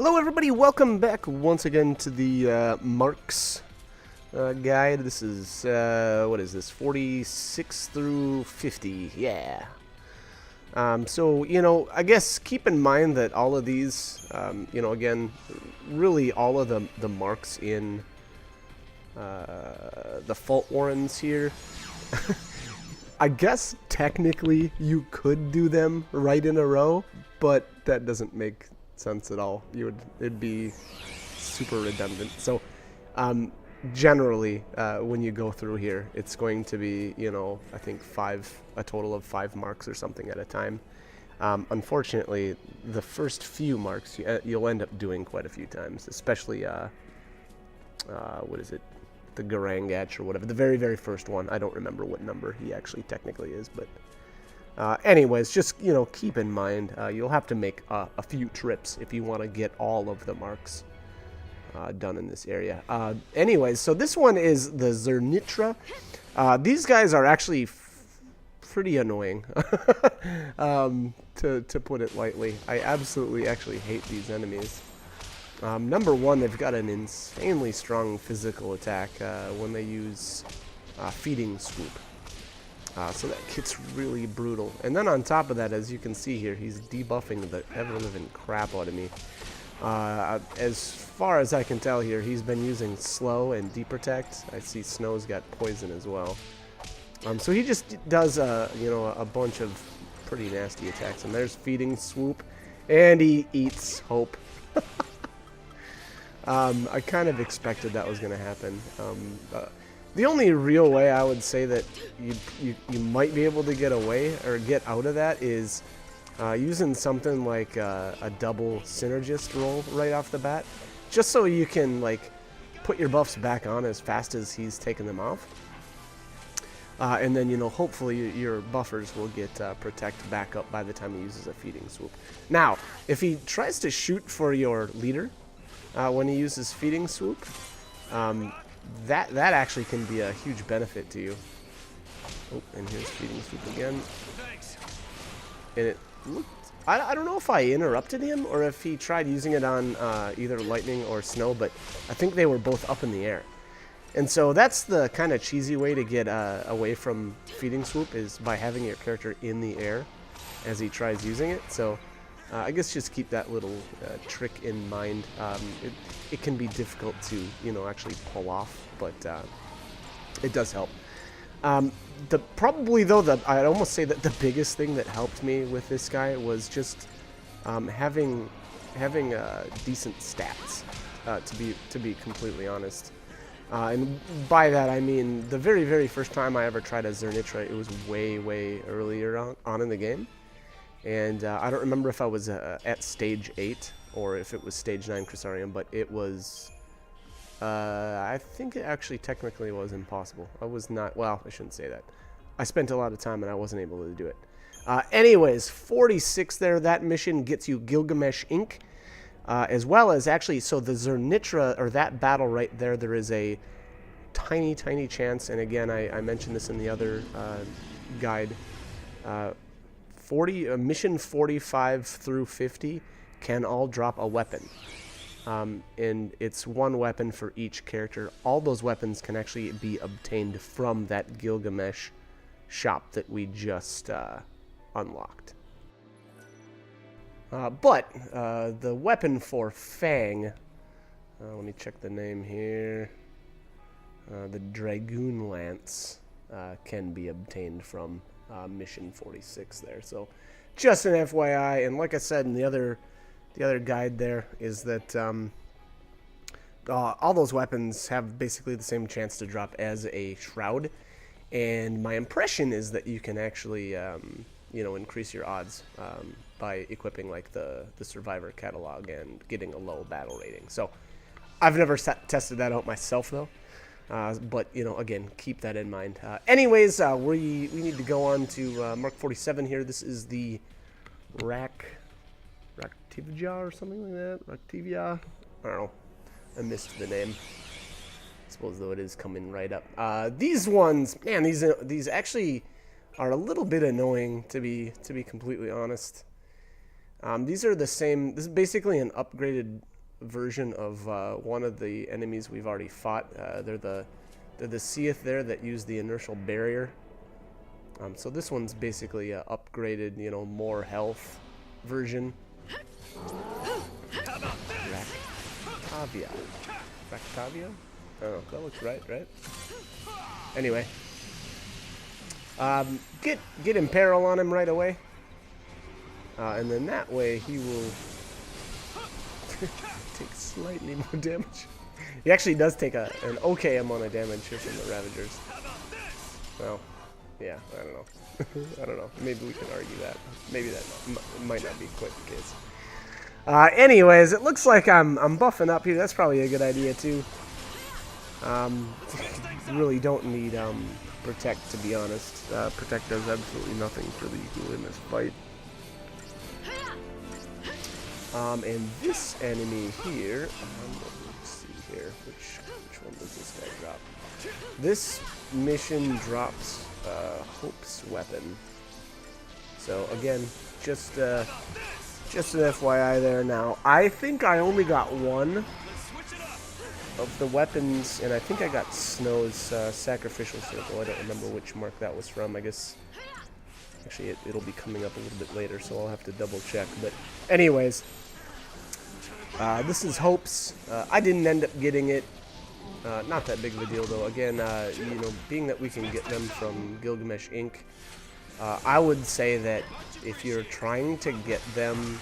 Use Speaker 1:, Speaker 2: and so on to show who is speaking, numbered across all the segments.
Speaker 1: Hello everybody, welcome back once again to the Marks guide. This is, what is this, 46 through 50, yeah. So, I guess keep in mind that all of these, again, really all of the marks in the Fault Warrens here, I guess technically you could do them right in a row, but that doesn't make sense at all. It'd be super redundant. So generally when you go through here, it's going to be, I think a total of 5 marks or something at a time. Unfortunately, the first few marks you'll end up doing quite a few times, especially what is it, the Garangach or whatever, the very, very first one. I don't remember what number he actually technically is, but anyways, just, keep in mind, you'll have to make a few trips if you want to get all of the marks done in this area. Anyways, so this one is the Zernitra. These guys are actually pretty annoying, to put it lightly. I absolutely actually hate these enemies. Number one, they've got an insanely strong physical attack when they use Feeding Swoop. So that gets really brutal. And then on top of that, as you can see here, he's debuffing the ever-living crap out of me. As far as I can tell here, he's been using Slow and Deprotect. I see Snow's got Poison as well. So he just does, a bunch of pretty nasty attacks. And there's Feeding Swoop, and he eats Hope. I kind of expected that was going to happen. The only real way I would say that you might be able to get away or get out of that is using something like a double synergist roll right off the bat, just so you can put your buffs back on as fast as he's taking them off, and then hopefully your buffers will get protect back up by the time he uses a Feeding Swoop. Now, if he tries to shoot for your leader when he uses Feeding Swoop, that actually can be a huge benefit to you. Oh, and here's Feeding Swoop again. And it looked... I don't know if I interrupted him or if he tried using it on either Lightning or Snow, but I think they were both up in the air. And so that's the kind of cheesy way to get away from Feeding Swoop, is by having your character in the air as he tries using it. So I guess just keep that little trick in mind. It can be difficult to, actually pull off, but it does help. Probably though, I'd almost say that the biggest thing that helped me with this guy was just having decent stats. To be completely honest, and by that I mean the very, very first time I ever tried a Zernitra, it was way, way earlier on in the game. And I don't remember if I was at stage 8 or if it was stage 9 Crysarium, but it was, I think it actually technically was impossible. I was not, well, I shouldn't say that. I spent a lot of time and I wasn't able to do it. Anyways, 46 there, that mission gets you Gilgamesh Inc. As well as actually, so the Zernitra, or that battle right there, there is a tiny, tiny chance, and again, I mentioned this in the other guide, mission 45 through 50 can all drop a weapon. And it's one weapon for each character. All those weapons can actually be obtained from that Gilgamesh shop that we just unlocked. But the weapon for Fang, let me check the name here, the Dragoon Lance can be obtained from mission 46 there. So just an FYI, and like I said in the other guide there, is that all those weapons have basically the same chance to drop as a Shroud, and my impression is that you can actually increase your odds by equipping like the Survivor catalog and getting a low battle rating. So I've never tested that out myself though. But, again, keep that in mind. Anyways, we need to go on to Mark 47 here. This is the Raktivia or something like that. Raktivia? I don't know. I missed the name. I suppose, though, it is coming right up. These ones, man, these actually are a little bit annoying, to be completely honest. These are the same. This is basically an upgraded version of one of the enemies we've already fought. They're the Seath there that use the inertial barrier. So this one's basically a upgraded, you know, more health version. Ractavia. Ractavia? I don't know. That looks right? Anyway. Get Imperil on him right away. And then that way he will take slightly more damage. He actually does take an okay amount of damage here from the Ravagers. Well, yeah, I don't know. I don't know. Maybe we can argue that. Maybe that might not be quite the case. Anyways, it looks like I'm buffing up here. That's probably a good idea too. Really don't need Protect, to be honest. Protect does absolutely nothing for the Eagle in this fight. And this enemy here, let's see here, which one does this guy drop? This mission drops Hope's weapon. So again, just an FYI there. Now, I think I only got one of the weapons, and I think I got Snow's Sacrificial Circle. I don't remember which mark that was from. I guess, actually, it'll be coming up a little bit later, so I'll have to double check. But anyways, this is Hope's. I didn't end up getting it. Not that big of a deal, though. Again, you know, being that we can get them from Gilgamesh Inc., I would say that if you're trying to get them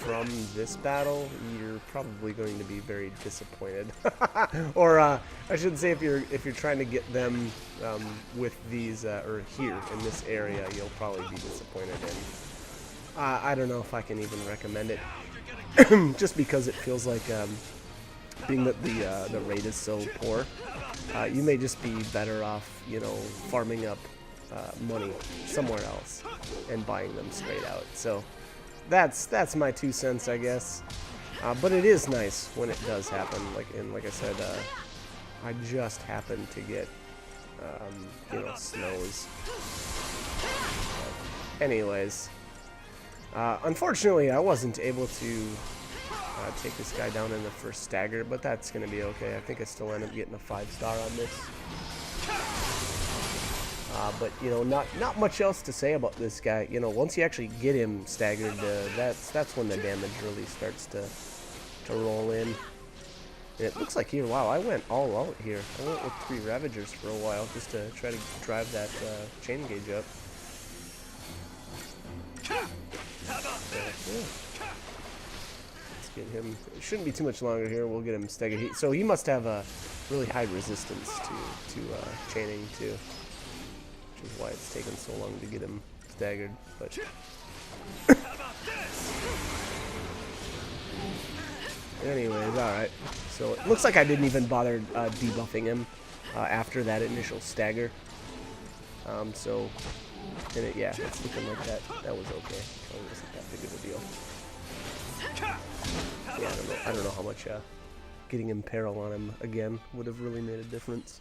Speaker 1: from this battle, you're probably going to be very disappointed. Or I should say, if you're trying to get them with these or here in this area, you'll probably be disappointed. And I don't know if I can even recommend it, just because it feels like, being that the rate is so poor, you may just be better off, you know, farming up money somewhere else and buying them straight out. So that's my 2 cents, I guess. But it is nice when it does happen. Like I said, I just happened to get you know, Snow's. Anyways, unfortunately, I wasn't able to take this guy down in the first stagger, but that's gonna be okay. I think I still end up getting a 5-star on this. But you know, not much else to say about this guy. You know, once you actually get him staggered, that's when the damage really starts to roll in. And it looks like here, wow, I went all out here. I went with 3 Ravagers for a while just to try to drive that chain gauge up. Yeah. Let's get him. It shouldn't be too much longer here. We'll get him staggered. So he must have a really high resistance to chaining too, which is why it's taken so long to get him staggered. But anyways, all right. So it looks like I didn't even bother debuffing him after that initial stagger. So, and yeah, it's looking like that was okay. Probably wasn't that big of a deal. Yeah, I don't know how much getting Imperil on him again would have really made a difference.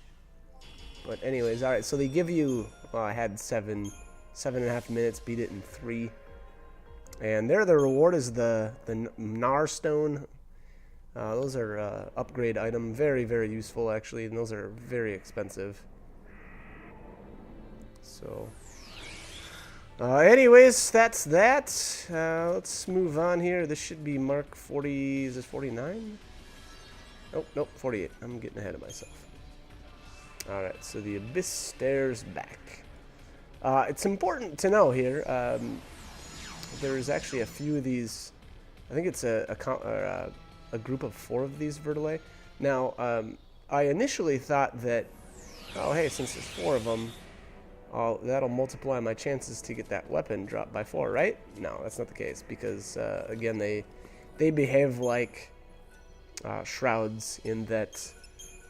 Speaker 1: But anyways, all right. So they give you. I had 7.5 minutes. Beat it in 3. And there, the reward is the Gnar Stone. Those are upgrade item, very, very useful actually, and those are very expensive. So, anyways, that's that. Let's move on here. This should be mark 40. Is this 49? Oh, nope, 48. I'm getting ahead of myself. All right, so the Abyss stares back. It's important to know here. There's actually a few of these. I think it's a group of 4 of these Vertalae. Now, I initially thought that, oh hey, since there's 4 of them, that'll multiply my chances to get that weapon dropped by 4, right? No, that's not the case, because again, they behave like shrouds in that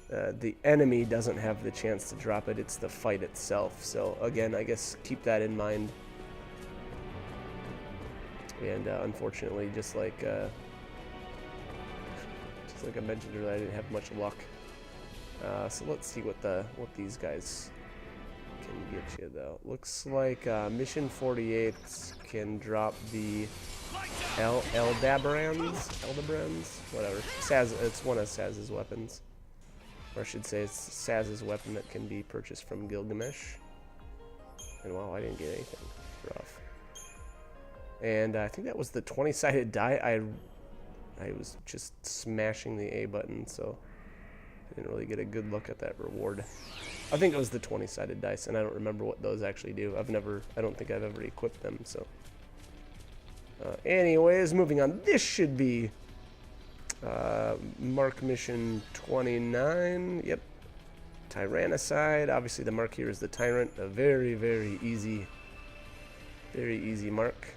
Speaker 1: the enemy doesn't have the chance to drop it. It's the fight itself. So again, I guess keep that in mind. And unfortunately, just like I mentioned earlier, I didn't have much luck. So let's see what these guys can get you though. Looks like Mission 48 can drop the Aldebrands, whatever. Saz, it's one of Saz's weapons. Or I should say it's Saz's weapon that can be purchased from Gilgamesh. And wow, I didn't get anything. Rough. And I think that was the 20-sided die. I was just smashing the A button, so I didn't really get a good look at that reward. I think it was the 20-sided dice, and I don't remember what those actually do. I don't think I've ever equipped them, so. Anyways, moving on. This should be Mark Mission 29. Yep. Tyrannicide. Obviously, the mark here is the Tyrant. A very, very easy mark.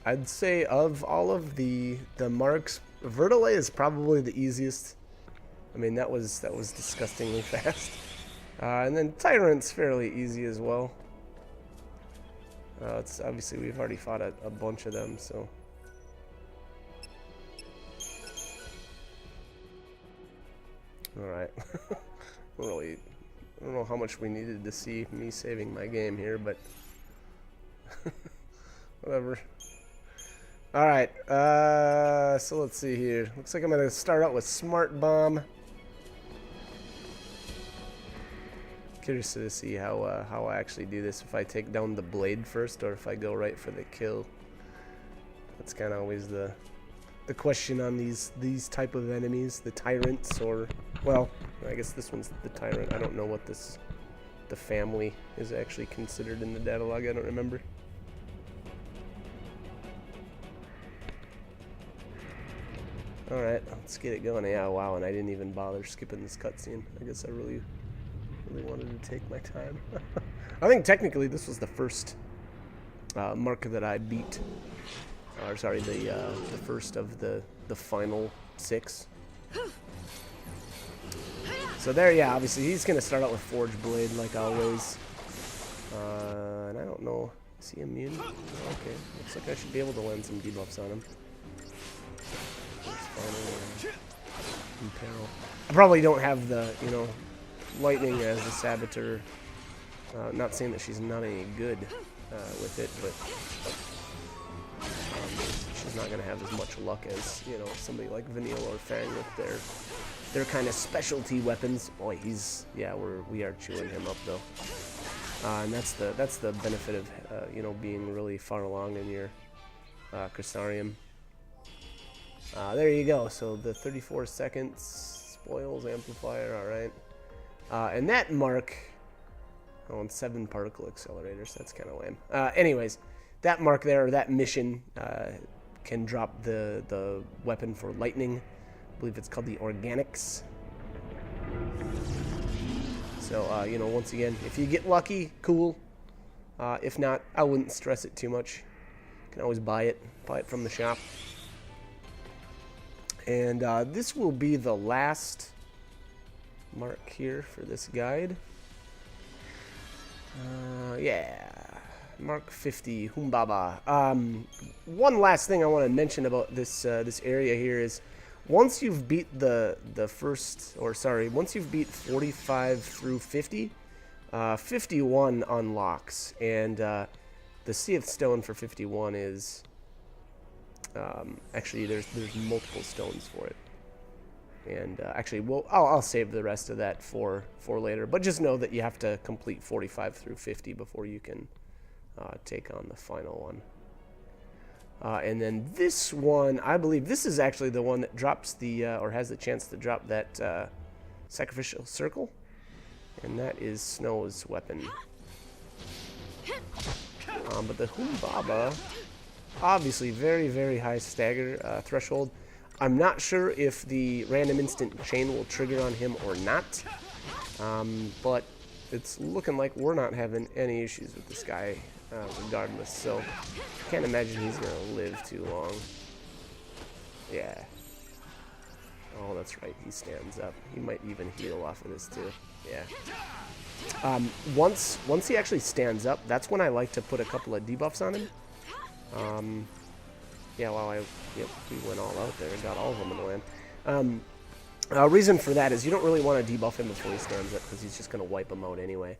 Speaker 1: I'd say of all of the marks, Vertile is probably the easiest. I mean, that was disgustingly fast. And then Tyrant's fairly easy as well. It's obviously we've already fought a bunch of them, so. All right. Really, I don't know how much we needed to see me saving my game here, but whatever. All right. So let's see here. Looks like I'm gonna start out with Smart Bomb. Curious to see how I actually do this, if I take down the blade first or if I go right for the kill. That's kind of always the question on these type of enemies, the Tyrants, or, well, I guess this one's the Tyrant. I don't know what the family is actually considered in the data log. I don't remember. Alright, let's get it going. Yeah, wow, and I didn't even bother skipping this cutscene. I guess I really wanted to take my time. I think technically this was the first mark that I beat. Or sorry, the first of the final 6. So there, yeah, obviously he's gonna start out with Forge Blade like always. And I don't know, is he immune? Okay, looks like I should be able to land some debuffs on him. Imperil. I probably don't have the, Lightning as the Saboteur. Not saying that she's not any good with it, but she's not gonna have as much luck as somebody like Vanille or Fang with their kind of specialty weapons. Boy, we are chewing him up though, and that's the benefit of being really far along in your Crystarium. There you go. So the 34 seconds spoils amplifier. All right. And that mark, and 7 particle accelerators, that's kind of lame. Anyways, that mark there, or that mission, can drop the weapon for lightning. I believe it's called the Organics. So, once again, if you get lucky, cool. If not, I wouldn't stress it too much. You can always buy it from the shop. And this will be the last mark here for this guide. Yeah, Mark 50, Humbaba. One last thing I want to mention about this area here is once you've beat once you've beat 45 through 50, 51 unlocks, and the Seath Stone for 51 is actually there's multiple stones for it. And actually, I'll save the rest of that for later. But just know that you have to complete 45 through 50 before you can take on the final one. And then this one, I believe this is actually the one that drops or has the chance to drop that sacrificial circle. And that is Snow's weapon. But the Humbaba, obviously very, very high stagger threshold. I'm not sure if the random instant chain will trigger on him or not, but it's looking like we're not having any issues with this guy regardless, so I can't imagine he's going to live too long. Yeah. Oh, that's right, he stands up. He might even heal off of this too. Yeah. Once he actually stands up, that's when I like to put a couple of debuffs on him. Yeah, well, we went all out there and got all of them in the land. Reason for that is you don't really want to debuff him before he stands up because he's just going to wipe him out anyway.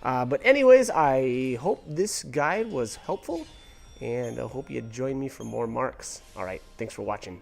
Speaker 1: But anyways, I hope this guide was helpful, and I hope you join me for more marks. All right, thanks for watching.